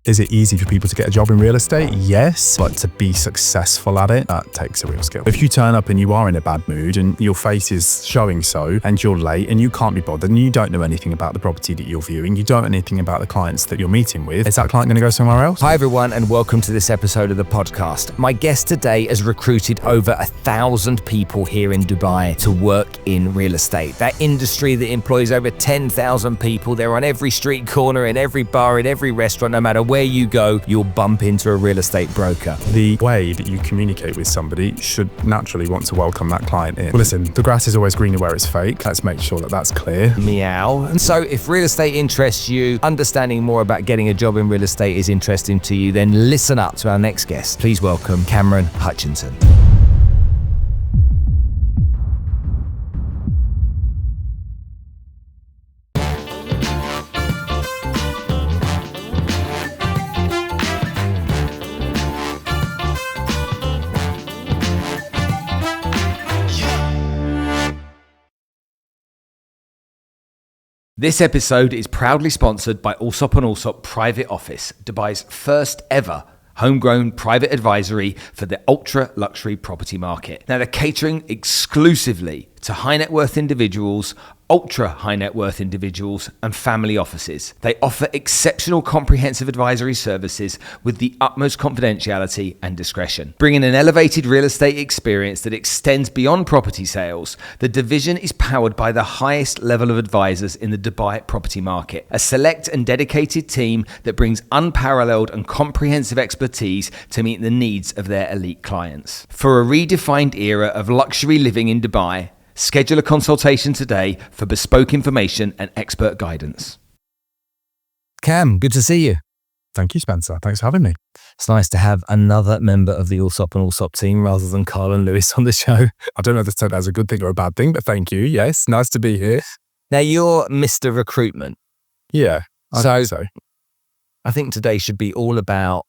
Is it easy for people to get a job in real estate? Yes, but to be successful at it, that takes a real skill. If you turn up and you are in a bad mood and your face is showing so, and you're late and you can't be bothered and you don't know anything about the property that you're viewing, you don't know anything about the clients that you're meeting with, is that client going to go somewhere else? Hi everyone, and welcome to this episode of the podcast. My guest today has recruited over 1,000 people here in Dubai to work in real estate. That industry that employs over 10,000 people. They're on every street corner, in every bar, in every restaurant. No matter where you go, you'll bump into a real estate broker. The way that you communicate with somebody should naturally want to welcome that client in. Well, listen, the grass is always greener where it's fake. Let's make sure that that's clear. Meow. And so if real estate interests you, understanding more about getting a job in real estate is interesting to you, then listen up to our next guest. Please welcome Kameron Hutchinson. This episode is proudly sponsored by Allsopp Allsopp Private Office, Dubai's first ever homegrown private advisory for the ultra luxury property market. Now they're catering exclusively to high net worth individuals, ultra high net worth individuals, and family offices. They offer exceptional comprehensive advisory services with the utmost confidentiality and discretion. Bringing an elevated real estate experience that extends beyond property sales, the division is powered by the highest level of advisors in the Dubai property market. A select and dedicated team that brings unparalleled and comprehensive expertise to meet the needs of their elite clients. For a redefined era of luxury living in Dubai, schedule a consultation today for bespoke information and expert guidance. Cam, good to see you. Thank you, Spencer. Thanks for having me. It's nice to have another member of the Allsopp Allsopp team rather than Carl and Lewis on the show. I don't know if that's a good thing or a bad thing, but thank you. Yes, nice to be here. Now, you're Mr. Recruitment. Yeah, I think so. I think today should be all about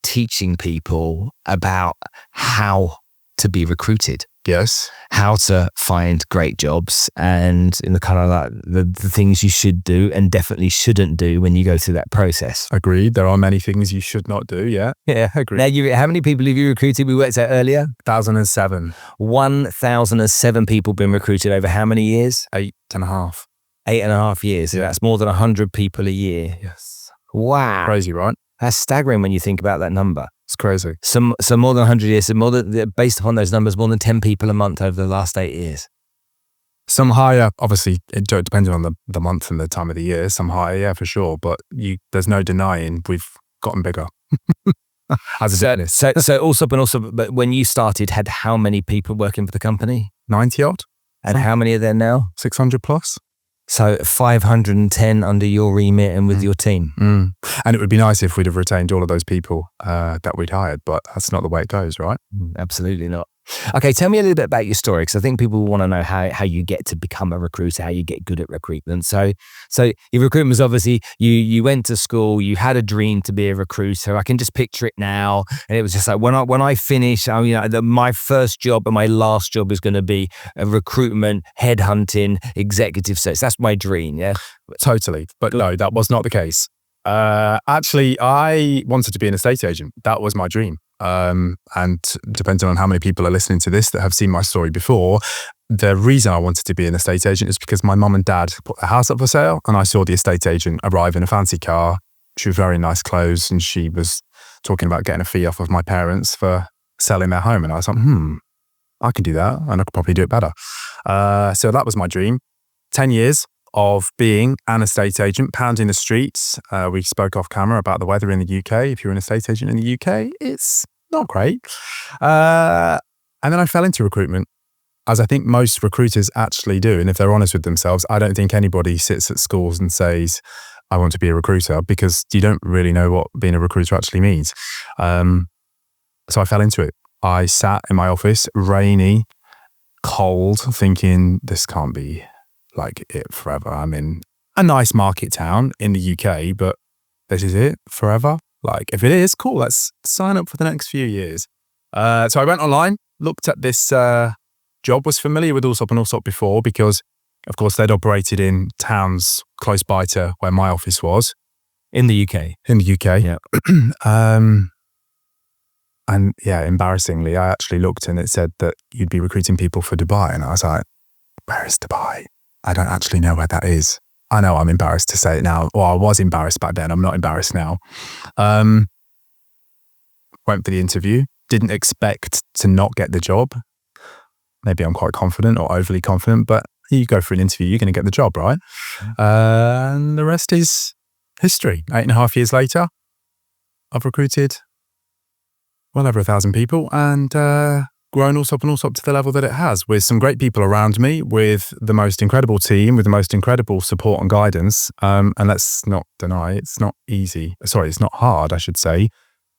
teaching people about how to be recruited. Yes. How to find great jobs and in the kind of like the things you should do and definitely shouldn't do when you go through that process. Agreed. There are many things you should not do. Yeah. Yeah, agreed. Now, how many people have you recruited? We worked out earlier. 1,007. 1,007 people been recruited over how many years? 8.5. 8.5 years. So that's more than 100 people a year. Yes. Wow. Crazy, right? That's staggering when you think about that number. It's crazy. So more than 100 years, based upon those numbers, more than 10 people a month over the last 8 years. Some higher, obviously, depending on the month and the time of the year, some higher, yeah, for sure. But there's no denying we've gotten bigger as a business. So Allsopp, but when you started, had how many people working for the company? 90 odd. And how many are there now? 600 plus. So 510 under your remit and with your team. And it would be nice if we'd have retained all of those people that we'd hired, but that's not the way it goes, right? Absolutely not. Okay, tell me a little bit about your story, because I think people want to know how you get to become a recruiter, how you get good at recruitment. So your recruitment was obviously, you went to school, you had a dream to be a recruiter. I can just picture it now. And it was just like, when I finish, my first job and my last job is going to be a recruitment, headhunting, executive search. That's my dream, yeah? Totally. But no, that was not the case. Actually, I wanted to be an estate agent. That was my dream. And depending on how many people are listening to this that have seen my story before, the reason I wanted to be an estate agent is because my mum and dad put a house up for sale and I saw the estate agent arrive in a fancy car. She was wearing nice clothes and she was talking about getting a fee off of my parents for selling their home. And I was like, I can do that and I could probably do it better. So that was my dream. 10 years of being an estate agent, pounding the streets. We spoke off camera about the weather in the UK. If you're an estate agent in the UK, it's not great. And then I fell into recruitment, as I think most recruiters actually do. And if they're honest with themselves, I don't think anybody sits at schools and says, I want to be a recruiter, because you don't really know what being a recruiter actually means. So I fell into it. I sat in my office, rainy, cold, thinking this can't be like it forever. I'm in a nice market town in the UK, but this is it forever. Like, if it is, cool, let's sign up for the next few years. So I went online, looked at this job, was familiar with Allsopp Allsopp before because, of course, they'd operated in towns close by to where my office was. In the UK. In the UK. Yeah. And yeah, embarrassingly, I actually looked and it said that you'd be recruiting people for Dubai. And I was like, where is Dubai? I don't actually know where that is. I know I'm embarrassed to say it now. Well, I was embarrassed back then. I'm not embarrassed now. Went for the interview. Didn't expect to not get the job. Maybe I'm quite confident or overly confident, but you go for an interview, you're going to get the job, right? And the rest is history. 8.5 years later, I've recruited well over 1,000 people and grown Allsopp Allsopp to the level that it has, with some great people around me, with the most incredible team, with the most incredible support and guidance. And let's not deny, it's not easy. Sorry, it's not hard, I should say,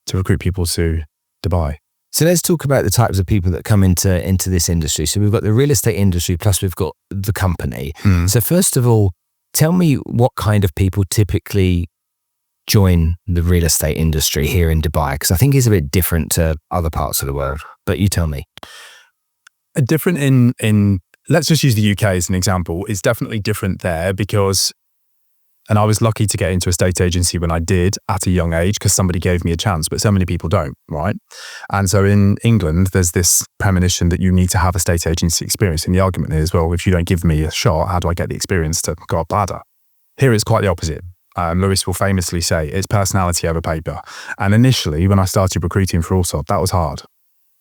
to recruit people to Dubai. So let's talk about the types of people that come into this industry. So we've got the real estate industry, plus we've got the company. So first of all, tell me what kind of people typically join the real estate industry here in Dubai, because I think it's a bit different to other parts of the world. But you tell me. Different in let's just use the UK as an example. It's definitely different there because, and I was lucky to get into a estate agency when I did at a young age because somebody gave me a chance, but so many people don't, right? And so in England, there's this premonition that you need to have estate agency experience. And the argument is, well, if you don't give me a shot, how do I get the experience to go up the ladder? Here it's quite the opposite. Lewis will famously say it's personality over paper. And initially, when I started recruiting for Allsopp, that was hard,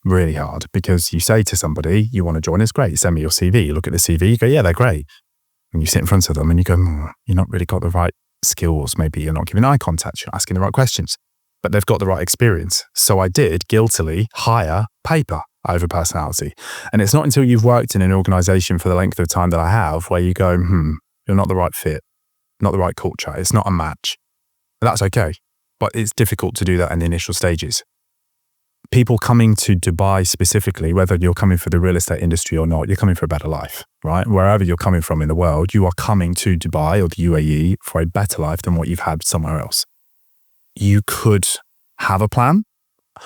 really hard, because you say to somebody, you want to join us, great, send me your CV. You look at the CV, you go, yeah, they're great. And you sit in front of them and you go, you're not really got the right skills. Maybe you're not giving eye contact, you're asking the right questions, but they've got the right experience. So I did guiltily hire paper over personality. And it's not until you've worked in an organization for the length of time that I have where you go, you're not the right fit. Not the right culture. It's not a match. That's okay. But it's difficult to do that in the initial stages. People coming to Dubai specifically, whether you're coming for the real estate industry or not, you're coming for a better life, right? Wherever you're coming from in the world, you are coming to Dubai or the UAE for a better life than what you've had somewhere else. You could have a plan.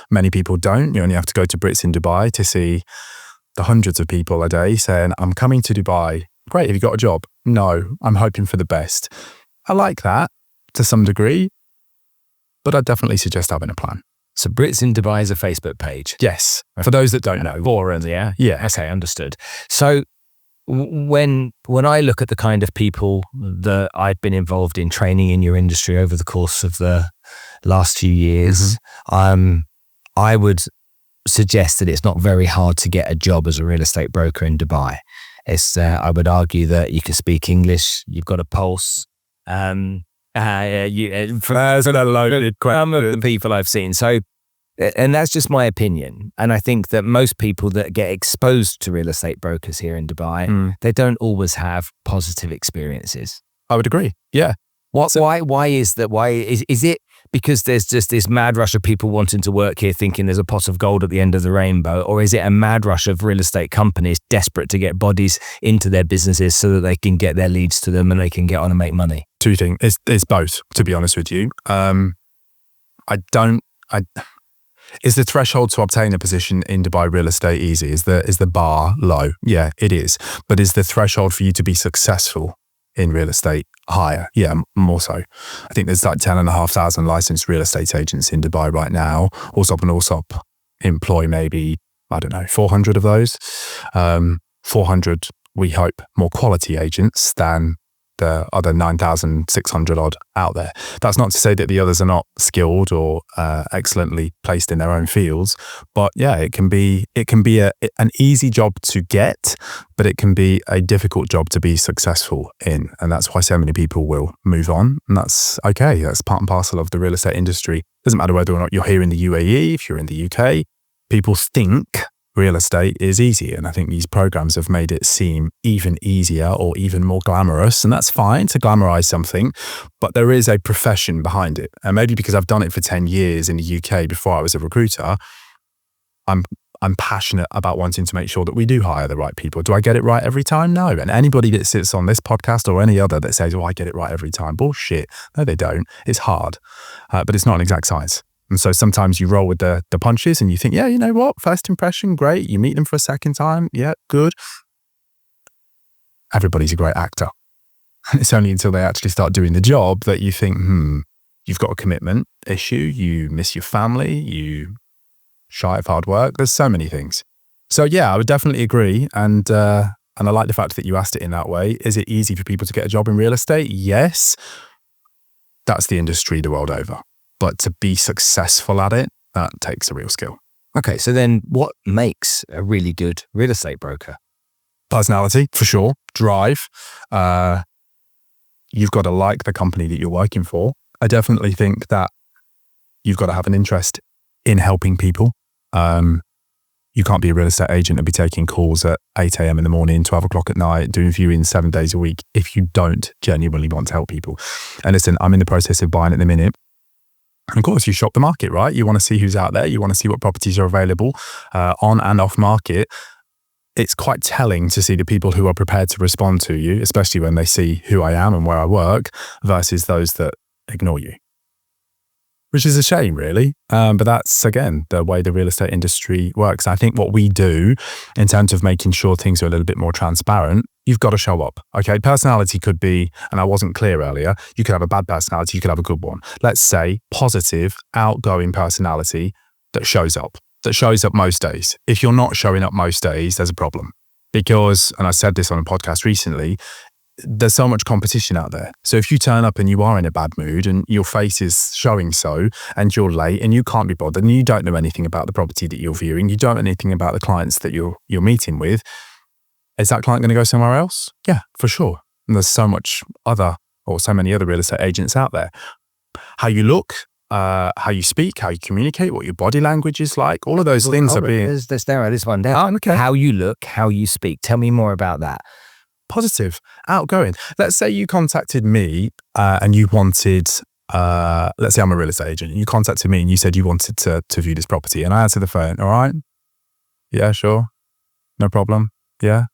Many people don't. You only have to go to Brits in Dubai to see the hundreds of people a day saying, I'm coming to Dubai. Great, have you got a job? No, I'm hoping for the best. I like that to some degree, but I'd definitely suggest having a plan. So Brits in Dubai is a Facebook page? Yes, for those that don't know. Forums, yeah? Yeah. Okay, understood. So when I look at the kind of people that I've been involved in training in your industry over the course of the last few years, I would suggest that it's not very hard to get a job as a real estate broker in Dubai. I would argue that you can speak English, you've got a pulse. From the people I've seen. So, and that's just my opinion. And I think that most people that get exposed to real estate brokers here in Dubai, they don't always have positive experiences. I would agree. Yeah. Why is that? Why is it because there's just this mad rush of people wanting to work here thinking there's a pot of gold at the end of the rainbow? Or is it a mad rush of real estate companies desperate to get bodies into their businesses so that they can get their leads to them and they can get on and make money? Two things. It's both, to be honest with you. Is the threshold to obtain a position in Dubai real estate easy? Is the bar low? Yeah, it is. But is the threshold for you to be successful in real estate higher? Yeah, more so. I think there's like 10,500 licensed real estate agents in Dubai right now. Allsopp Allsopp employ maybe, 400 of those. 400, we hope, more quality agents than the other 9,600 odd out there. That's not to say that the others are not skilled or excellently placed in their own fields, but yeah, it can be an easy job to get, but it can be a difficult job to be successful in, and that's why so many people will move on, and that's okay. That's part and parcel of the real estate industry. Doesn't matter whether or not you're here in the UAE, if you're in the UK, people think real estate is easy. And I think these programs have made it seem even easier or even more glamorous. And that's fine to glamorize something, but there is a profession behind it. And maybe because I've done it for 10 years in the UK before I was a recruiter, I'm passionate about wanting to make sure that we do hire the right people. Do I get it right every time? No. And anybody that sits on this podcast or any other that says, I get it right every time, bullshit. No, they don't. It's hard, but it's not an exact science. And so sometimes you roll with the punches and you think, yeah, you know what? First impression, great. You meet them for a second time. Yeah, good. Everybody's a great actor. It's only until they actually start doing the job that you think, you've got a commitment issue, you miss your family, you shy of hard work. There's so many things. So yeah, I would definitely agree. And I like the fact that you asked it in that way. Is it easy for people to get a job in real estate? Yes. That's the industry the world over. But to be successful at it, that takes a real skill. Okay, so then what makes a really good real estate broker? Personality, for sure. Drive. You've got to like the company that you're working for. I definitely think that you've got to have an interest in helping people. You can't be a real estate agent and be taking calls at 8 a.m. in the morning, 12 o'clock at night, doing viewings 7 days a week if you don't genuinely want to help people. And listen, I'm in the process of buying at the minute. And of course, you shop the market, right? You want to see who's out there. You want to see what properties are available on and off market. It's quite telling to see the people who are prepared to respond to you, especially when they see who I am and where I work, versus those that ignore you. Which is a shame, really. But that's, again, the way the real estate industry works. I think what we do in terms of making sure things are a little bit more transparent, you've got to show up. Okay, personality could be, and I wasn't clear earlier, you could have a bad personality, you could have a good one. Let's say positive, outgoing personality that shows up most days. If you're not showing up most days, there's a problem. Because, and I said this on a podcast recently, there's so much competition out there. So if you turn up and you are in a bad mood and your face is showing so, and you're late and you can't be bothered and you don't know anything about the property that you're viewing, you don't know anything about the clients that you're meeting with, is that client going to go somewhere else? Yeah, for sure. And there's so many other real estate agents out there. How you look, how you speak, how you communicate, what your body language is like, all of those things are being... Let's narrow this one down. Oh, okay. How you look, how you speak. Tell me more about that. Positive, outgoing. Let's say you contacted me and you wanted, let's say I'm a real estate agent, and you contacted me and you said you wanted to view this property, and I answered the phone. All right. Yeah, sure. No problem. Yeah.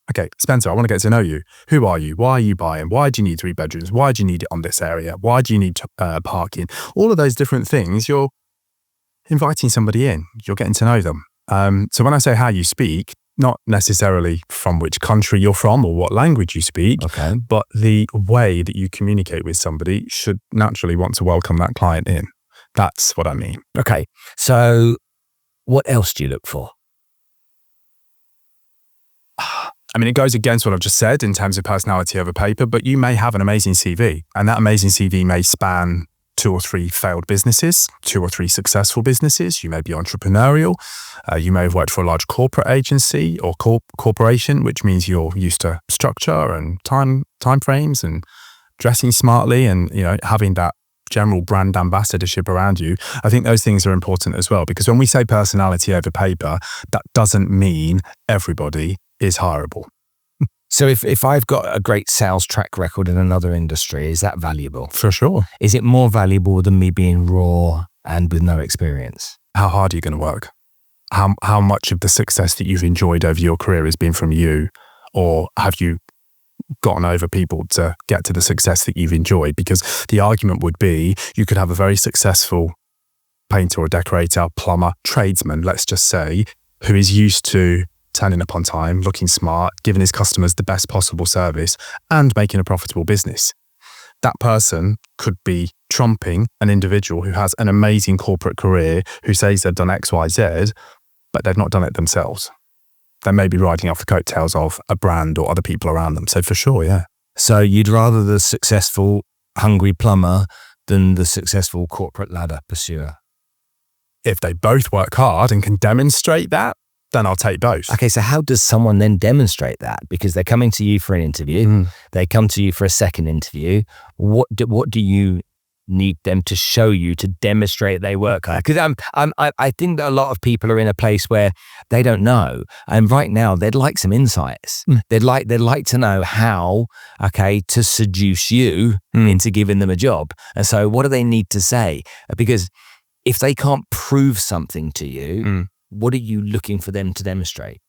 Okay, Spencer, I want to get to know you. Who are you? Why are you buying? Why do you need 3 bedrooms? Why do you need it on this area? Why do you need parking? All of those different things, you're inviting somebody in. You're getting to know them. So when I say how you speak, not necessarily from which country you're from or what language you speak, okay, but the way that you communicate with somebody should naturally want to welcome that client in. That's what I mean. Okay, so what else do you look for? I mean, it goes against what I've just said in terms of personality over paper, but you may have an amazing CV, and that amazing CV may span 2 or 3 failed businesses, 2 or 3 successful businesses. You may be entrepreneurial. You may have worked for a large corporate agency or corporation, which means you're used to structure and time frames and dressing smartly and, having that general brand ambassadorship around you. I think those things are important as well, because when we say personality over paper, that doesn't mean everybody is hireable. So if I've got a great sales track record in another industry, is that valuable? For sure. Is it more valuable than me being raw and with no experience? How hard are you going to work? How much of the success that you've enjoyed over your career has been from you? Or have you gotten over people to get to the success that you've enjoyed? Because the argument would be you could have a very successful painter or decorator, plumber, tradesman, let's just say, who is used to turning up on time, looking smart, giving his customers the best possible service, and making a profitable business. That person could be trumping an individual who has an amazing corporate career, who says they've done X, Y, Z, but they've not done it themselves. They may be riding off the coattails of a brand or other people around them. So for sure, yeah. So you'd rather the successful, hungry plumber than the successful corporate ladder pursuer? If they both work hard and can demonstrate that, then I'll take both. Okay, so how does someone then demonstrate that? Because they're coming to you for an interview, they come to you for a second interview. What do you need them to show you to demonstrate they work hard? Because I think that a lot of people are in a place where they don't know, and right now they'd like some insights. They'd like to know how, to seduce you into giving them a job. And so, what do they need to say? Because if they can't prove something to you, what are you looking for them to demonstrate?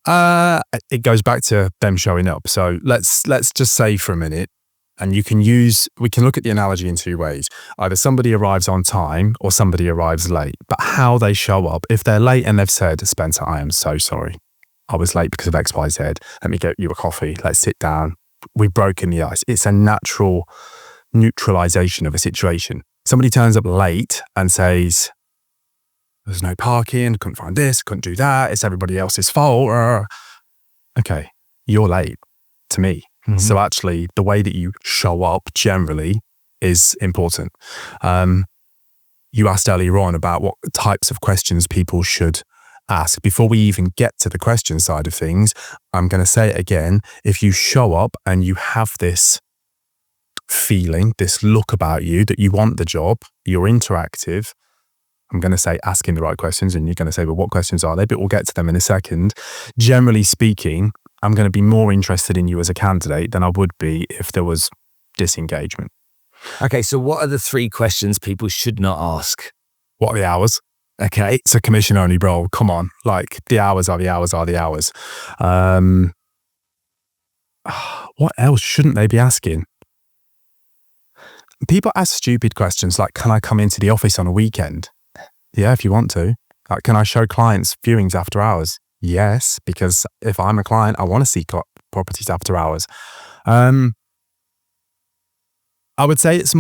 It goes back to them showing up. So let's just say for a minute, and we can look at the analogy in 2 ways. Either somebody arrives on time or somebody arrives late. But how they show up, if they're late and they've said, Spencer, I am so sorry. I was late because of X, Y, Z. Let me get you a coffee. Let's sit down. We've broken the ice. It's a natural neutralization of a situation. Somebody turns up late and says, there's no parking, couldn't find this, couldn't do that, it's everybody else's fault. Okay, you're late to me. Mm-hmm. So actually, the way that you show up generally is important. You asked earlier on about what types of questions people should ask. Before we even get to the question side of things, I'm going to say it again. If you show up and you have this feeling, this look about you that you want the job, you're interactive, I'm going to say asking the right questions, and you're going to say, well, what questions are they? But we'll get to them in a second. Generally speaking, I'm going to be more interested in you as a candidate than I would be if there was disengagement. Okay, so what are the 3 questions people should not ask? What are the hours? Okay. It's a commission-only role. Come on. Like, the hours are the hours are the hours. What else shouldn't they be asking? People ask stupid questions like, can I come into the office on a weekend? Yeah, if you want to. Like, can I show clients viewings after hours? Yes, because if I'm a client, I want to see properties after hours. I would say it's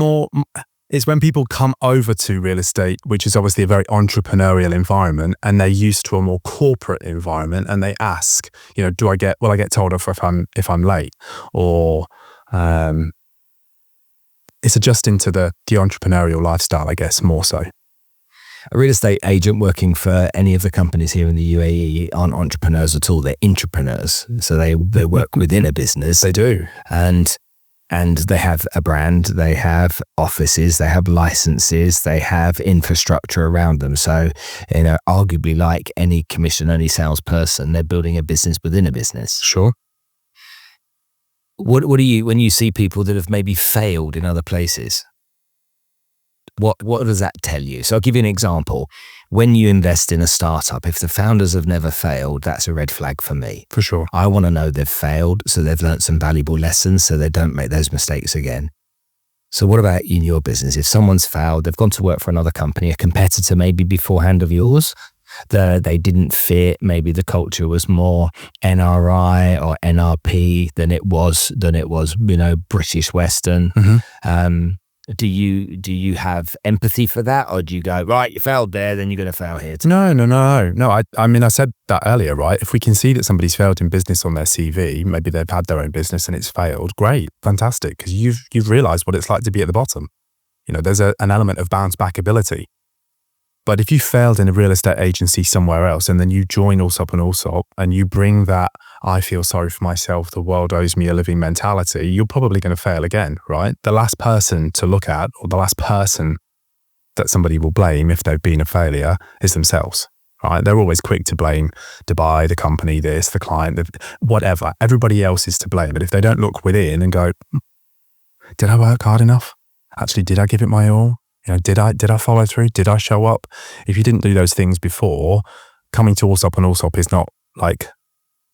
when people come over to real estate, which is obviously a very entrepreneurial environment, and they're used to a more corporate environment, and they ask, will I get told off if I'm late? Or it's adjusting to the entrepreneurial lifestyle, I guess, more so. A real estate agent working for any of the companies here in the UAE aren't entrepreneurs at all. They're intrapreneurs. So they work within a business. They do. And they have a brand, they have offices, they have licenses, they have infrastructure around them. So, arguably like any commission-only salesperson, they're building a business within a business. Sure. What do you, when you see people that have maybe failed in other places, what does that tell you? So I'll give you an example. When you invest in a startup, if the founders have never failed, that's a red flag for me. For sure. I want to know they've failed, so they've learned some valuable lessons so they don't make those mistakes again. So what about in your business? If someone's failed, they've gone to work for another company, a competitor maybe beforehand of yours, they didn't fit, maybe the culture was more NRI or NRP than it was, British Western. Mm-hmm. Do you have empathy for that, or do you go, right, you failed there, then you're going to fail here? No. I mean, I said that earlier, right? If we can see that somebody's failed in business on their CV, maybe they've had their own business and it's failed, great, fantastic, because you've realised what it's like to be at the bottom. There's an element of bounce back ability. But if you failed in a real estate agency somewhere else and then you join Allsopp Allsopp and you bring that, I feel sorry for myself, the world owes me a living mentality, you're probably going to fail again, right? The last person to look at, or the last person that somebody will blame if they've been a failure, is themselves, right? They're always quick to blame Dubai, the company, this, the client, whatever. Everybody else is to blame. But if they don't look within and go, did I work hard enough? Actually, did I give it my all? Did I follow through? Did I show up? If you didn't do those things before, coming to Allsopp Allsopp is not like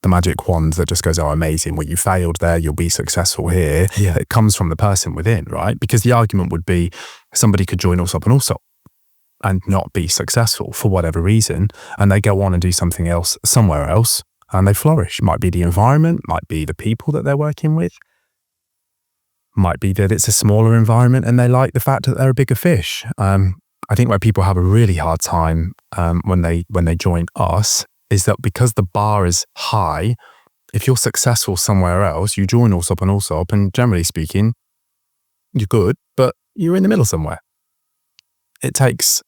the magic wand that just goes, oh, amazing, well, you failed there, you'll be successful here. Yeah. It comes from the person within, right? Because the argument would be somebody could join Allsopp Allsopp and not be successful for whatever reason, and they go on and do something else somewhere else, and they flourish. Might be the environment, might be the people that they're working with, might be that it's a smaller environment and they like the fact that they're a bigger fish. I think where people have a really hard time when they join us is that because the bar is high, if you're successful somewhere else, you join Allsopp Allsopp, and generally speaking, you're good, but you're in the middle somewhere. It takes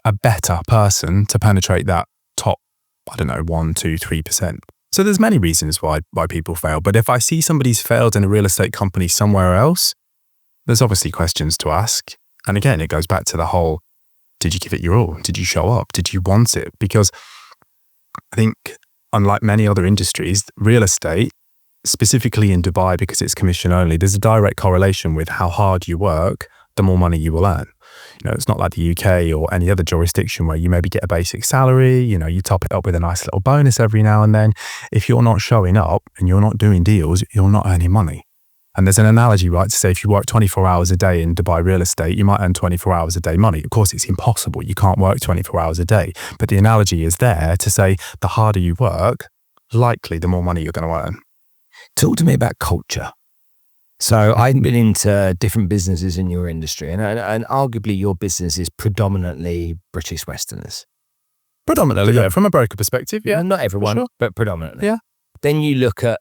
a better person to penetrate that top, 1%, 2%, 3%. So there's many reasons why people fail. But if I see somebody's failed in a real estate company somewhere else, there's obviously questions to ask. And again, it goes back to the whole, did you give it your all? Did you show up? Did you want it? Because I think, unlike many other industries, real estate, specifically in Dubai, because it's commission only, there's a direct correlation with how hard you work, the more money you will earn. It's not like the UK or any other jurisdiction where you maybe get a basic salary, you top it up with a nice little bonus every now and then. If you're not showing up and you're not doing deals, you're not earning money. And there's an analogy, right, to say if you work 24 hours a day in Dubai real estate, you might earn 24 hours a day money. Of course, it's impossible. You can't work 24 hours a day. But the analogy is there to say the harder you work, likely the more money you're going to earn. Talk to me about culture. So I've been into different businesses in your industry, and arguably your business is predominantly British Westerners. Predominantly, yeah. From a broker perspective, yeah. Not everyone, sure. but predominantly. Yeah. Then you look at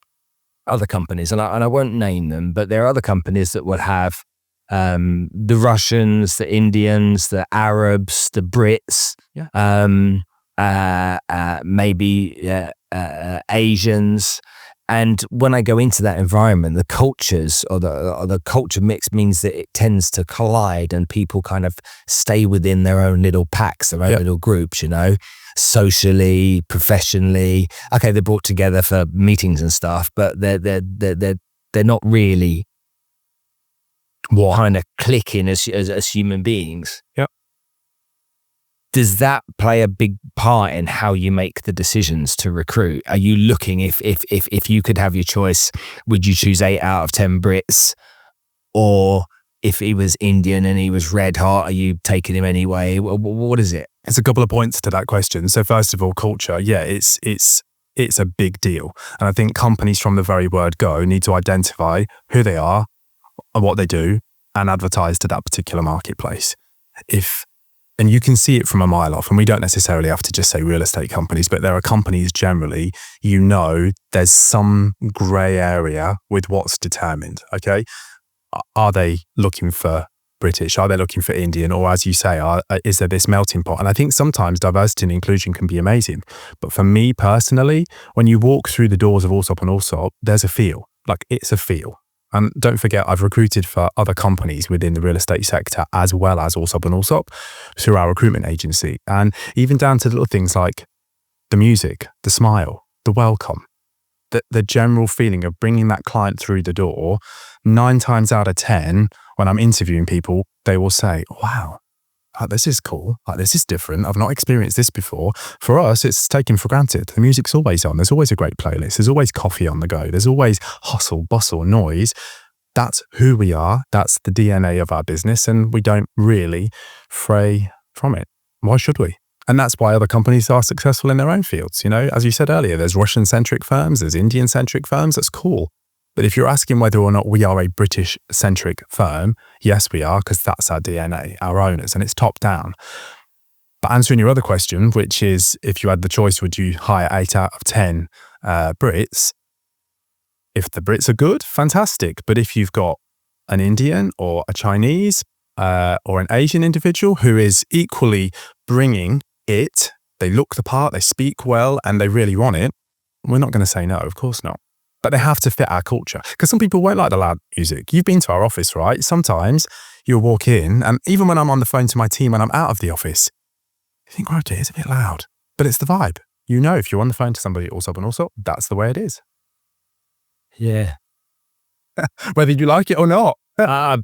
other companies, and I won't name them, but there are other companies that will have the Russians, the Indians, the Arabs, the Brits, maybe Asians. And when I go into that environment, the cultures or the culture mix means that it tends to collide, and people kind of stay within their own little packs, their own little groups, socially, professionally. Okay, they're brought together for meetings and stuff, but they're not really kind of clicking as human beings. Yeah. Does that play a big part in how you make the decisions to recruit? Are you looking, if you could have your choice, would you choose 8 out of 10 Brits? Or if he was Indian and he was red hot, are you taking him anyway? What is it? It's a couple of points to that question. So first of all, culture, it's a big deal. And I think companies from the very word go need to identify who they are and what they do and advertise to that particular marketplace. And you can see it from a mile off, and we don't necessarily have to just say real estate companies, but there are companies generally, there's some grey area with what's determined, okay? Are they looking for British? Are they looking for Indian? Or as you say, is there this melting pot? And I think sometimes diversity and inclusion can be amazing. But for me personally, when you walk through the doors of Allsopp and Allsopp, there's a feel, like it's a feel. And don't forget, I've recruited for other companies within the real estate sector as well as Allsopp and Allsopp through our recruitment agency. And even down to little things like the music, the smile, the welcome, the general feeling of bringing that client through the door. 9 times out of 10, when I'm interviewing people, they will say, wow, this is cool. This is different. I've not experienced this before. For us, it's taken for granted. The music's always on. There's always a great playlist. There's always coffee on the go. There's always hustle, bustle, noise. That's who we are. That's the DNA of our business. And we don't really fray from it. Why should we? And that's why other companies are successful in their own fields. As you said earlier, there's Russian-centric firms, there's Indian-centric firms. That's cool. But if you're asking whether or not we are a British-centric firm, yes, we are, because that's our DNA, our owners, and it's top down. But answering your other question, which is if you had the choice, would you hire 8 out of 10 Brits? If the Brits are good, fantastic. But if you've got an Indian or a Chinese or an Asian individual who is equally bringing it, they look the part, they speak well, and they really want it, we're not going to say no, of course not. But they have to fit our culture. Because some people won't like the loud music. You've been to our office, right? Sometimes you'll walk in, and even when I'm on the phone to my team when I'm out of the office, you think, right, it's a bit loud. But it's the vibe. If you're on the phone to somebody at Allsopp and Allsopp, that's the way it is. Yeah. Whether you like it or not.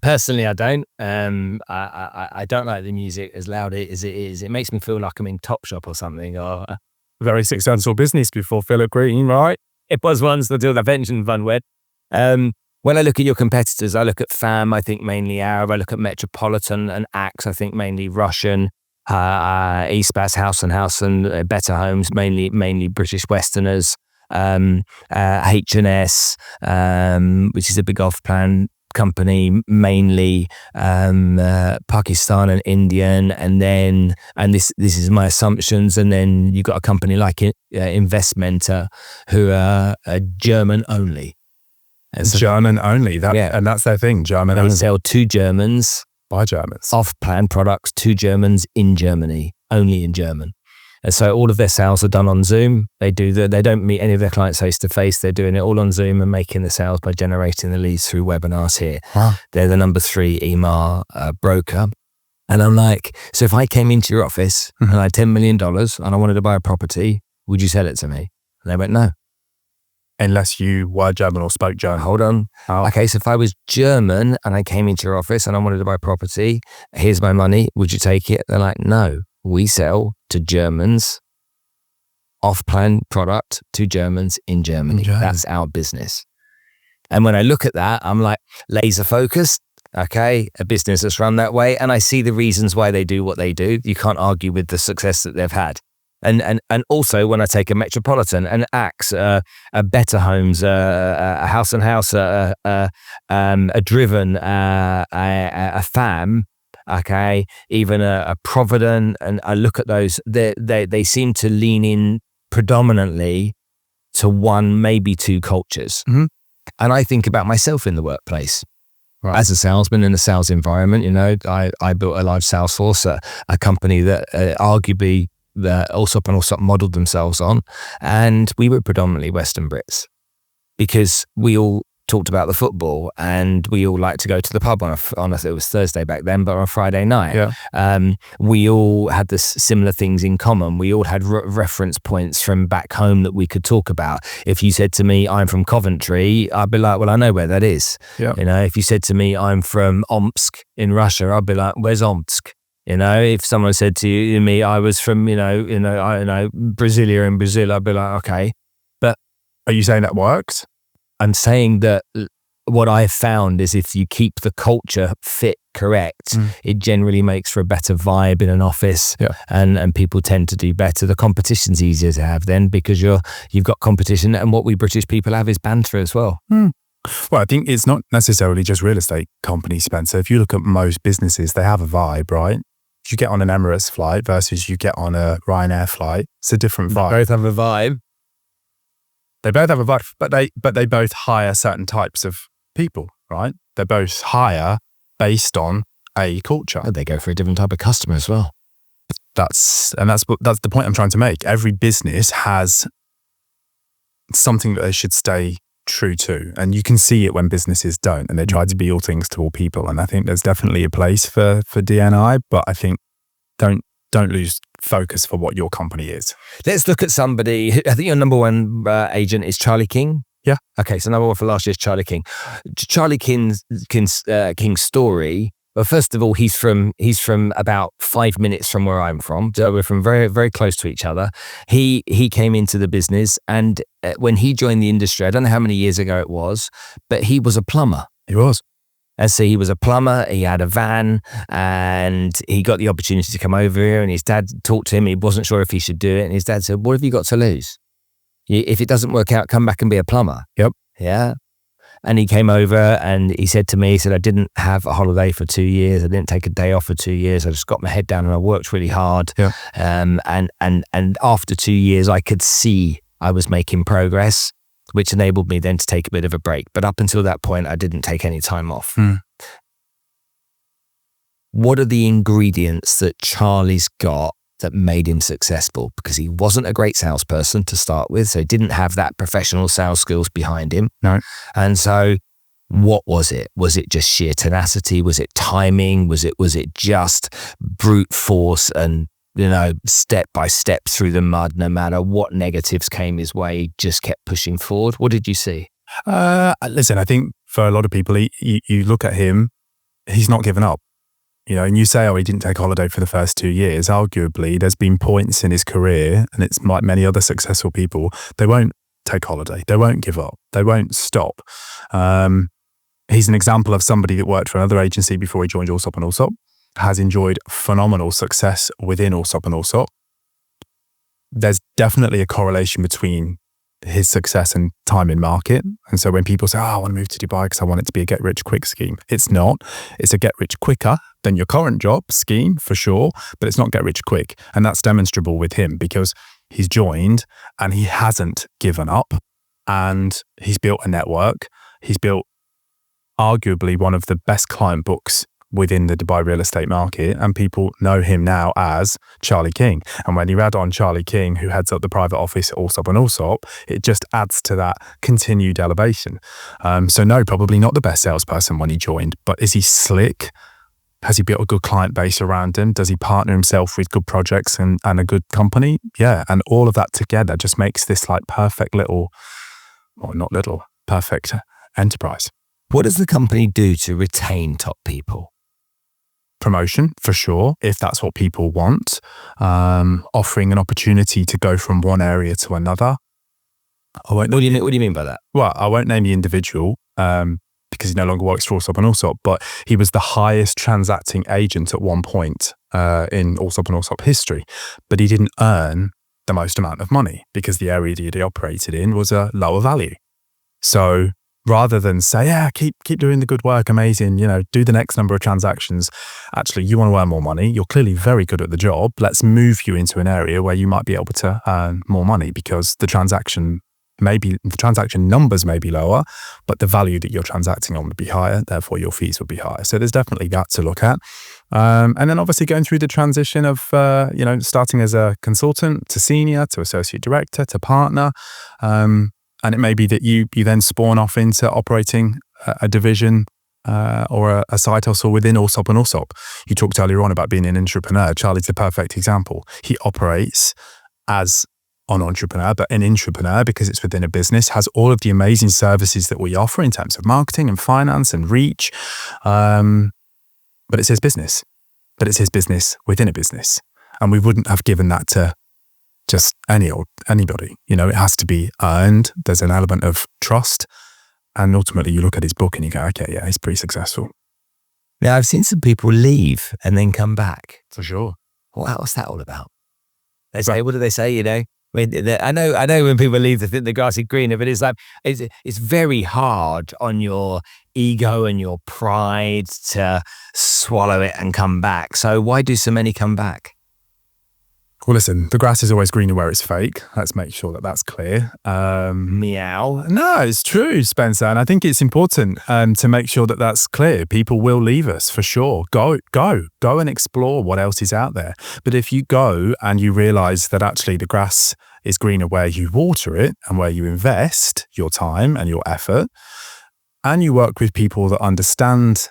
Personally, I don't. I don't like the music as loud as it is. It makes me feel like I'm in Topshop or something. Or very successful business before Philip Green, right? It was once until the pension fund went. When I look at your competitors, I look at FAM, I think mainly Arab. I look at Metropolitan and Axe, I think mainly Russian. Eastbas, House and Better Homes, mainly British Westerners. H&S, which is a big off-plan company, mainly Pakistan and Indian, and this is my assumptions, and then you got a company like Investmenta who are German only. German only, and that's their thing. German only. They sell to Germans by Germans, off-plan products to Germans in Germany, only in German. And so all of their sales are done on Zoom. They don't meet any of their clients face to face. They're doing it all on Zoom and making the sales by generating the leads through webinars here. Wow. They're the number 3 EMAR broker. And I'm like, so if I came into your office and I had $10 million and I wanted to buy a property, would you sell it to me? And they went, no. Unless you were German or spoke German. Hold on. Oh. Okay, so if I was German and I came into your office and I wanted to buy property, here's my money, would you take it? They're like, no. We sell to Germans, off-plan product to Germans in Germany. That's our business. And when I look at that, I'm like laser focused. Okay, a business that's run that way. And I see the reasons why they do what they do. You can't argue with the success that they've had. And also when I take a Metropolitan, an Axe, a Better Homes, a House and House, a Driven, a FAM, okay, even a Provident, and I look at those, they seem to lean in predominantly to one, maybe two cultures. Mm-hmm. And I think about myself in the workplace. Right. As a salesman in a sales environment, I built a large sales force, a company that arguably the Allsopp Allsopp modeled themselves on, and we were predominantly Western Brits because we all talked about the football and we all liked to go to the pub on it was Thursday back then, but on a Friday night. Yeah. We all had this similar things in common. We all had reference points from back home that we could talk about. If you said to me, I'm from Coventry, I'd be like, well, I know where that is. Yeah. If you said to me, I'm from Omsk in Russia, I'd be like, where's Omsk? If someone said to me, I was from, Brasilia in Brazil, I'd be like, okay. But are you saying that works? I'm saying that what I've found is if you keep the culture fit correct, it generally makes for a better vibe in an office, and people tend to do better. The competition's easier to have then because you've got competition, and what we British people have is banter as well. Well, I think it's not necessarily just real estate companies, Spencer. If you look at most businesses, they have a vibe, right? If you get on an Emirates flight versus you get on a Ryanair flight, it's a different vibe. Both have a vibe. They both have a vibe, but they both hire certain types of people, right? They both hire based on a culture. They go for a different type of customer as well. That's the point I'm trying to make. Every business has something that they should stay true to, and you can see it when businesses don't, and they try to be all things to all people. And I think there's definitely a place for DNI, but I think don't lose focus for what your company is. Let's look at somebody. I think your number one agent is Charlie King. Yeah. Okay, so number one for last year is Charlie King. Charlie King's story. Well, first of all, he's from about 5 minutes from where I'm from. So we're from very, very close to each other. He came into the business, and when he joined the industry, I don't know how many years ago it was, but he was a plumber. He was. And so he was a plumber, he had a van, and he got the opportunity to come over here, and his dad talked to him. He wasn't sure if he should do it. And his dad said, what have you got to lose? If it doesn't work out, come back and be a plumber. Yep. Yeah. And he came over and he said to me, I didn't have a holiday for 2 years. I didn't take a day off for 2 years. I just got my head down and I worked really hard. Yeah. And after 2 years, I could see I was making progress, which enabled me then to take a bit of a break. But up until that point, I didn't take any time off. What are the ingredients that Charlie's got that made him successful? Because he wasn't a great salesperson to start with, so he didn't have that professional sales skills behind him. No. And so what was it? Was it just sheer tenacity? Was it timing? Was it just brute force and step by step through the mud, no matter what negatives came his way, he just kept pushing forward? What did you see? Listen, I think for a lot of people, you look at him, he's not given up. And you say, he didn't take holiday for the first 2 years. Arguably, there's been points in his career, and it's like many other successful people, they won't take holiday. They won't give up. They won't stop. He's an example of somebody that worked for another agency before he joined Allsopp Allsopp, has enjoyed phenomenal success within Allsopp Allsopp. There's definitely a correlation between his success and time in market. And so when people say, I want to move to Dubai because I want it to be a get rich quick scheme, it's not. It's a get rich quicker than your current job scheme for sure, but it's not get rich quick. And that's demonstrable with him because he's joined and he hasn't given up, and he's built a network. He's built arguably one of the best client books within the Dubai real estate market, and people know him now as Charlie King. And when you add on Charlie King, who heads up the private office at Allsopp Allsopp, it just adds to that continued elevation. So no, probably not the best salesperson when he joined, but is he slick? Has he built a good client base around him? Does he partner himself with good projects and a good company? Yeah, and all of that together just makes this like perfect little, or not little, perfect enterprise. What does the company do to retain top people? Promotion, for sure, if that's what people want. Offering an opportunity to go from one area to another. What do you mean by that? Well, I won't name the individual because he no longer works for Allsopp Allsopp, but he was the highest transacting agent at one point in Allsopp Allsopp history. But he didn't earn the most amount of money because the area that he operated in was a lower value. So rather than say, yeah, keep doing the good work, amazing, do the next number of transactions. Actually, you want to earn more money. You're clearly very good at the job. Let's move you into an area where you might be able to earn more money because the transaction numbers may be lower, but the value that you're transacting on would be higher. Therefore, your fees would be higher. So there's definitely that to look at. And then obviously going through the transition of, starting as a consultant to senior to associate director to partner. And it may be that you then spawn off into operating a division or a side hustle within Allsopp Allsopp. You talked earlier on about being an entrepreneur. Charlie's the perfect example. He operates as an entrepreneur, but an intrapreneur because it's within a business, has all of the amazing services that we offer in terms of marketing and finance and reach. But it's his business. But it's his business within a business. And we wouldn't have given that to just anybody. It has to be earned. There's an element of trust. And ultimately you look at his book and you go, okay, yeah, he's pretty successful. Now, I've seen some people leave and then come back. For sure. What's that all about? They say, what do they say, I know when people leave, they think the grass is greener, but it's like, it's very hard on your ego and your pride to swallow it and come back. So why do so many come back? Well, listen, the grass is always greener where it's fake. Let's make sure that that's clear. Meow. No, it's true, Spencer. And I think it's important to make sure that that's clear. People will leave us for sure. Go and explore what else is out there. But if you go and you realize that actually the grass is greener where you water it and where you invest your time and your effort, and you work with people that understand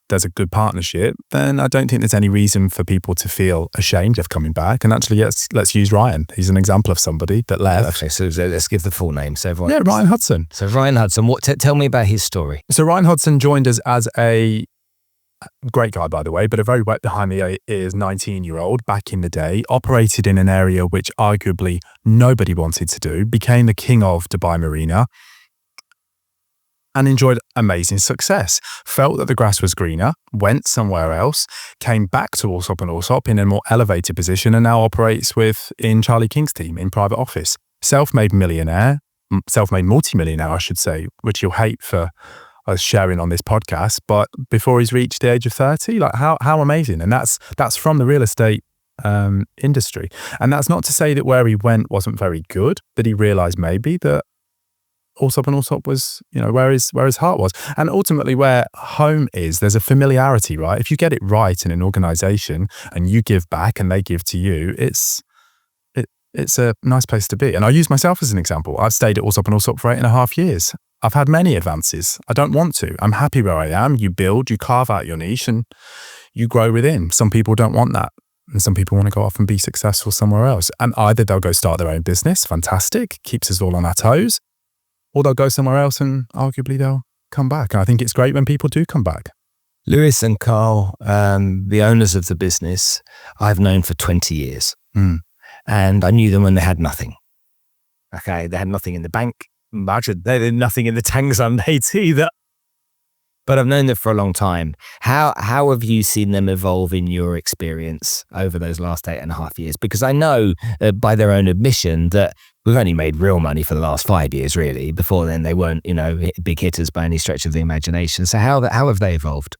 there's a good partnership, then I don't think there's any reason for people to feel ashamed of coming back. And actually, let's use Ryan. He's an example of somebody that left. Okay, so let's give the full name. So everyone. Yeah, Ryan Hudson. So Ryan Hudson, tell me about his story. So Ryan Hudson joined us as a great guy, by the way, but a very wet behind the ears 19-year-old back in the day, operated in an area which arguably nobody wanted to do, became the king of Dubai Marina, and enjoyed amazing success. Felt that the grass was greener, went somewhere else, came back to Allsopp Allsopp in a more elevated position, and now operates in Charlie King's team in private office. Self-made millionaire, self-made multimillionaire, I should say, which you'll hate for us sharing on this podcast. But before he's reached the age of 30, like how amazing! And that's from the real estate industry. And that's not to say that where he went wasn't very good, that he realised maybe that Allsopp Allsopp was, where his heart was. And ultimately where home is, there's a familiarity, right? If you get it right in an organization and you give back and they give to you, it's a nice place to be. And I use myself as an example. I've stayed at Allsopp Allsopp for 8.5 years. I've had many advances. I don't want to. I'm happy where I am. You build, you carve out your niche and you grow within. Some people don't want that. And some people want to go off and be successful somewhere else. And either they'll go start their own business, fantastic, keeps us all on our toes, or they'll go somewhere else and arguably they'll come back. And I think it's great when people do come back. Lewis and Carl, the owners of the business, I've known for 20 years. And I knew them when they had nothing. Okay, they had nothing in the bank. Imagine they had nothing in the tanks undates either. But I've known them for a long time. How have you seen them evolve in your experience over those last 8.5 years? Because I know by their own admission that we've only made real money for the last 5 years, really. Before then, they weren't, big hitters by any stretch of the imagination. So how have they evolved?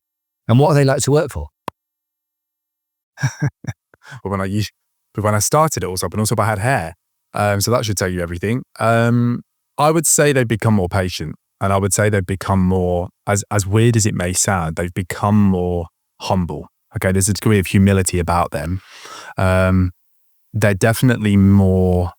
And what are they like to work for? Well, when I started at Allsopp Allsopp, I had hair. So that should tell you everything. I would say they've become more patient. And I would say they've become more, as weird as it may sound, they've become more humble. Okay, there's a degree of humility about them. They're definitely more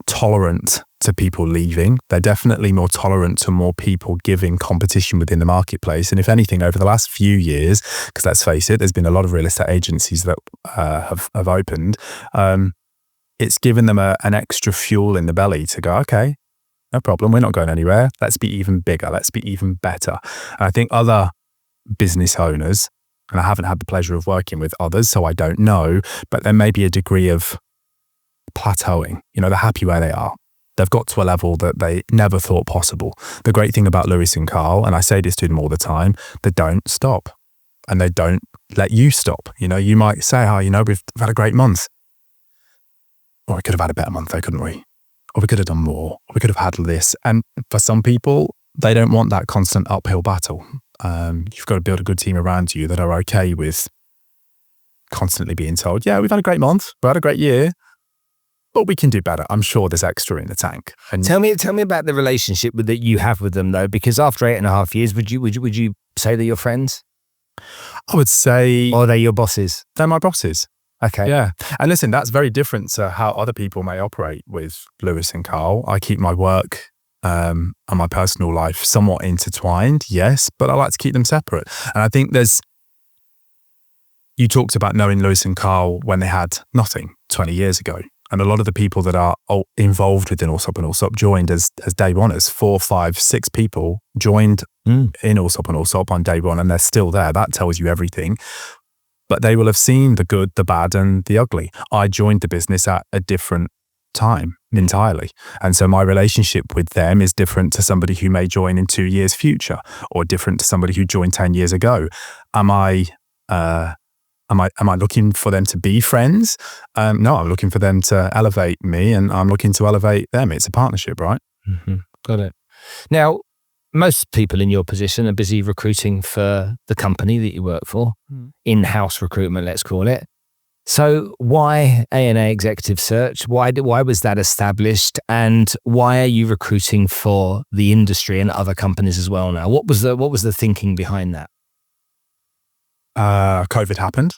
tolerant to people leaving. They're definitely more tolerant to more people giving competition within the marketplace. And if anything, over the last few years, because let's face it, there's been a lot of real estate agencies that have opened. It's given them an extra fuel in the belly to go, okay, no problem. We're not going anywhere. Let's be even bigger. Let's be even better. And I think other business owners, and I haven't had the pleasure of working with others, so I don't know, but there may be a degree of plateauing. They're happy where they are. They've got to a level that they never thought possible. The great thing about Lewis and Carl, and I say this to them all the time, they don't stop. and they don't let you stop. You might say, we've had a great month. Or we could have had a better month though, couldn't we? Or we could have done more. Or we could have had this. And for some people, they don't want that constant uphill battle. You've got to build a good team around you that are okay with constantly being told, yeah, we've had a great month, we've had a great year, but we can do better. I'm sure there's extra in the tank. And tell me about the relationship that you have with them though, because after 8.5 years, would you say they're your friends? I would say, or are they your bosses? They're my bosses. Okay. Yeah. And listen, that's very different to how other people may operate with Lewis and Carl. I keep my work and my personal life somewhat intertwined, yes, but I like to keep them separate. And I think you talked about knowing Lewis and Carl when they had nothing 20 years ago. And a lot of the people that are involved within Allsopp and Allsopp joined as day oneers. 4, 5, 6 people joined in Allsopp and Allsopp on day one, and they're still there. That tells you everything. But they will have seen the good, the bad, and the ugly. I joined the business at a different time entirely. And so my relationship with them is different to somebody who may join in 2 years future, or different to somebody who joined 10 years ago. Am I looking for them to be friends? No, I'm looking for them to elevate me, and I'm looking to elevate them. It's a partnership, right? Mm-hmm. Got it. Now, most people in your position are busy recruiting for the company that you work for, in-house recruitment, let's call it. So why A&A Executive Search? Why was that established? And why are you recruiting for the industry and other companies as well now? What was the thinking behind that? COVID happened.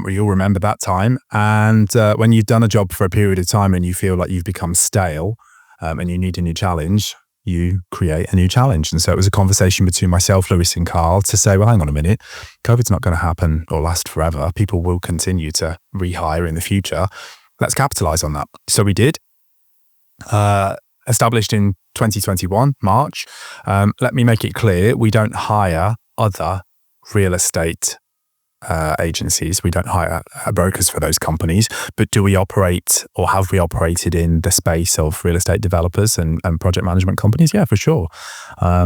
We all remember that time. And when you've done a job for a period of time and you feel like you've become stale and you need a new challenge, you create a new challenge. And so it was a conversation between myself, Lewis and Carl to say, well, hang on a minute, COVID's not going to happen or last forever. People will continue to rehire in the future. Let's capitalize on that. So we did. Established in 2021, March. Let me make it clear, we don't hire other real estate agencies. We don't hire brokers for those companies, but do we operate, or have we operated in the space of real estate developers and project management companies? Yeah, for sure,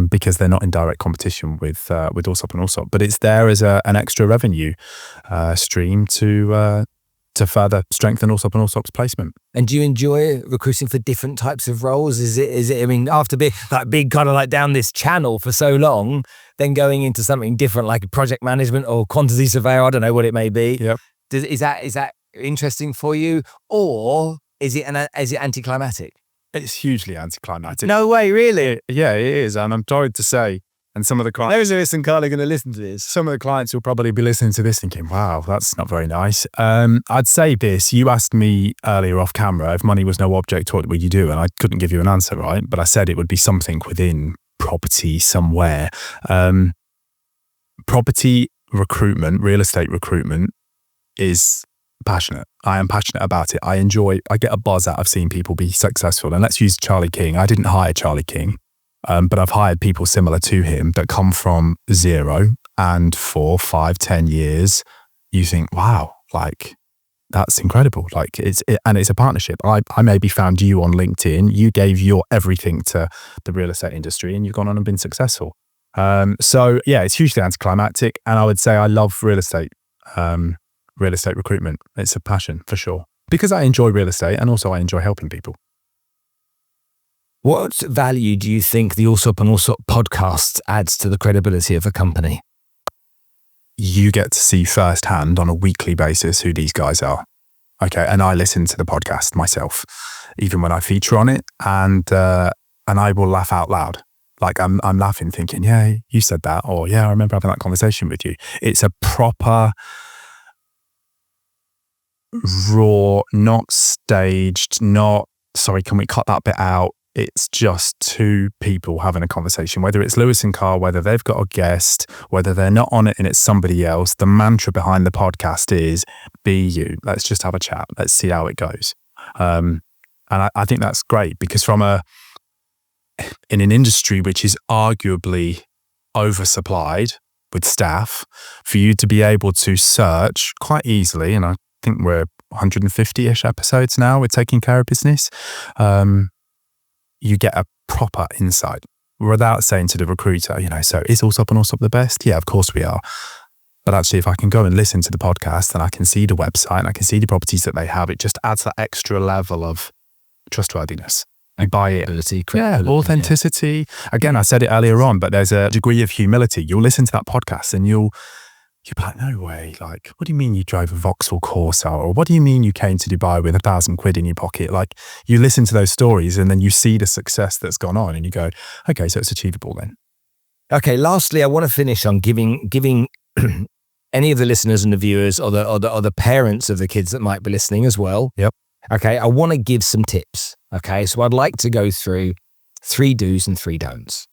because they're not in direct competition with Allsopp and Allsopp, but it's there as an extra revenue stream to further strengthen Allsopp and Allsopp's placement. And do you enjoy recruiting for different types of roles? Is it? I mean, after being kind of like down this channel for so long, then going into something different like project management or quantity surveyor, I don't know what it may be. Yep. Is that interesting for you, or is it anticlimactic? It's hugely anticlimactic. No way, really? Yeah, it is. And I'm sorry to say, and some of the clients, there's Lewis and Carl are going to listen to this. Some of the clients will probably be listening to this thinking, wow, that's not very nice. I'd say this, you asked me earlier off camera, if money was no object, what would you do? And I couldn't give you an answer, right? But I said it would be something within property somewhere. Property recruitment, real estate recruitment is passionate. I am passionate about it. I get a buzz out of seeing people be successful. And let's use Charlie King. I didn't hire Charlie King. But I've hired people similar to him that come from zero, and 4, 5, 10 years, you think, wow, like that's incredible. Like it's a partnership. I maybe found you on LinkedIn. You gave your everything to the real estate industry and you've gone on and been successful. So yeah, it's hugely anticlimactic. And I would say I love real estate recruitment. It's a passion for sure, because I enjoy real estate and also I enjoy helping people. What value do you think the Allsopp and Allsopp podcast adds to the credibility of a company? You get to see firsthand on a weekly basis who these guys are. Okay. And I listen to the podcast myself, even when I feature on it, and I will laugh out loud. Like I'm laughing thinking, yeah, you said that, or yeah, I remember having that conversation with you. It's a proper raw, not staged, sorry, can we cut that bit out? It's just two people having a conversation, whether it's Lewis and Carl, whether they've got a guest, whether they're not on it and it's somebody else. The mantra behind the podcast is be you. Let's just have a chat. Let's see how it goes. And I think that's great, because in an industry which is arguably oversupplied with staff, for you to be able to search quite easily, and I think we're 150-ish episodes now with Taking Care of Business, you get a proper insight without saying to the recruiter, so is Allsopp and Allsopp the best? Yeah, of course we are. But actually, if I can go and listen to the podcast and I can see the website and I can see the properties that they have, it just adds that extra level of trustworthiness. You buy it. Authenticity. Yeah. Again, I said it earlier on, but there's a degree of humility. You'll listen to that podcast and you'll be like, no way. Like, what do you mean you drove a Vauxhall Corsa? Or what do you mean you came to Dubai with £1,000 in your pocket? Like, you listen to those stories and then you see the success that's gone on and you go, okay, so it's achievable then. Okay, lastly, I want to finish on giving any of the listeners and the viewers or the parents of the kids that might be listening as well. Yep. Okay, I want to give some tips. Okay, so I'd like to go through 3 do's and 3 don'ts.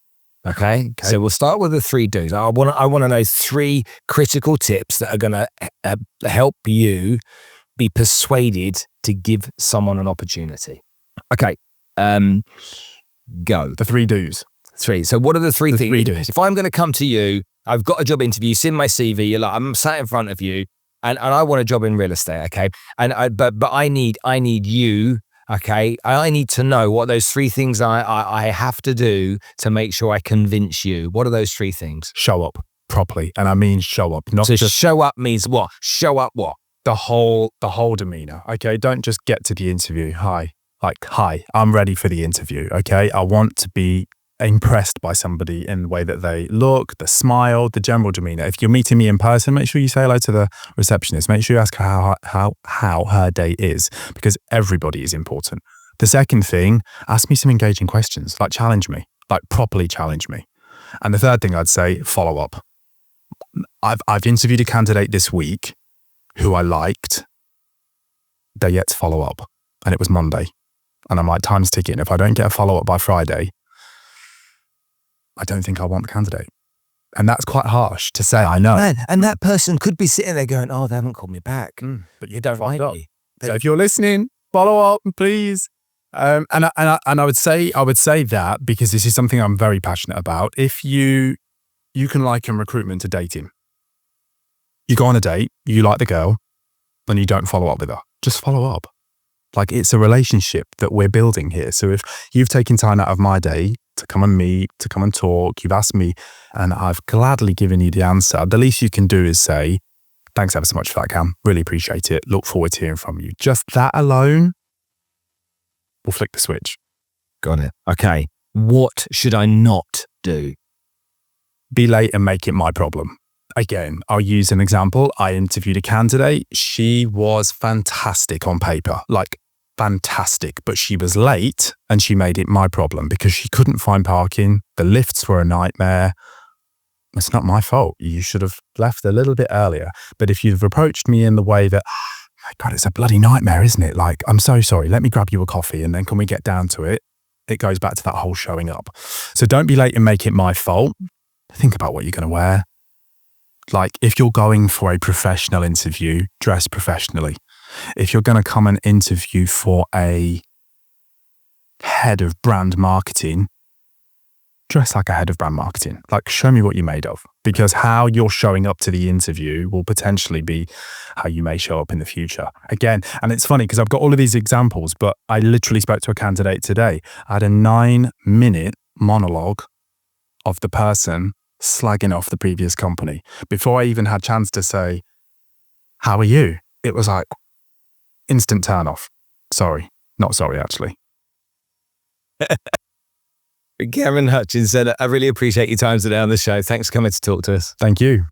Okay, so we'll start with the 3 do's. I want to know 3 critical tips that are going to help you be persuaded to give someone an opportunity. Okay, go. The 3 do's. 3. So what are the 3 things? 3 do's. If I'm going to come to you, I've got a job interview, you see my CV, you're like, I'm sat in front of you and I want a job in real estate, okay? But I need you, okay? I need to know what those 3 things I have to do to make sure I convince you. What are those 3 things? Show up properly. And I mean show up. Not so just show up means what? Show up what? The whole demeanor, okay? Don't just get to the interview. Hi, I'm ready for the interview, okay? I want to be impressed by somebody in the way that they look, the smile, the general demeanor. If you're meeting me in person, make sure you say hello to the receptionist. Make sure you ask her how her day is, because everybody is important. The second thing, ask me some engaging questions, like challenge me, like properly challenge me. And the third thing I'd say, follow up. I've interviewed a candidate this week who I liked. They're yet to follow up, and it was Monday. And I'm like, time's ticking. If I don't get a follow up by Friday, I don't think I want the candidate. And that's quite harsh to say, I know. Man, and that person could be sitting there going, oh, they haven't called me back. But you don't find me. So if you're listening, follow up, please. And I would say that because this is something I'm very passionate about. If you can liken recruitment to dating. You go on a date, you like the girl, and you don't follow up with her. Just follow up. Like, it's a relationship that we're building here. So if you've taken time out of my day to come and meet, to come and talk, you've asked me, and I've gladly given you the answer, the least you can do is say, thanks ever so much for that, Cam. Really appreciate it. Look forward to hearing from you. Just that alone will flick the switch. Got it. Okay. What should I not do? Be late and make it my problem. Again, I'll use an example. I interviewed a candidate. She was fantastic on paper, like fantastic, but she was late and she made it my problem because she couldn't find parking. The lifts were a nightmare. It's not my fault. You should have left a little bit earlier. But if you've approached me in the way that, oh my God, it's a bloody nightmare, isn't it? Like, I'm so sorry. Let me grab you a coffee and then can we get down to it? It goes back to that whole showing up. So don't be late and make it my fault. Think about what you're going to wear. Like, if you're going for a professional interview, dress professionally. If you're going to come and interview for a head of brand marketing, dress like a head of brand marketing. Like, show me what you're made of. Because how you're showing up to the interview will potentially be how you may show up in the future. Again, and it's funny because I've got all of these examples, but I literally spoke to a candidate today. I had a 9-minute monologue of the person slagging off the previous company. Before I even had a chance to say, how are you? It was like, instant turn off. Sorry. Not sorry, actually. Kameron Hutchinson, I really appreciate your time today on the show. Thanks for coming to talk to us. Thank you.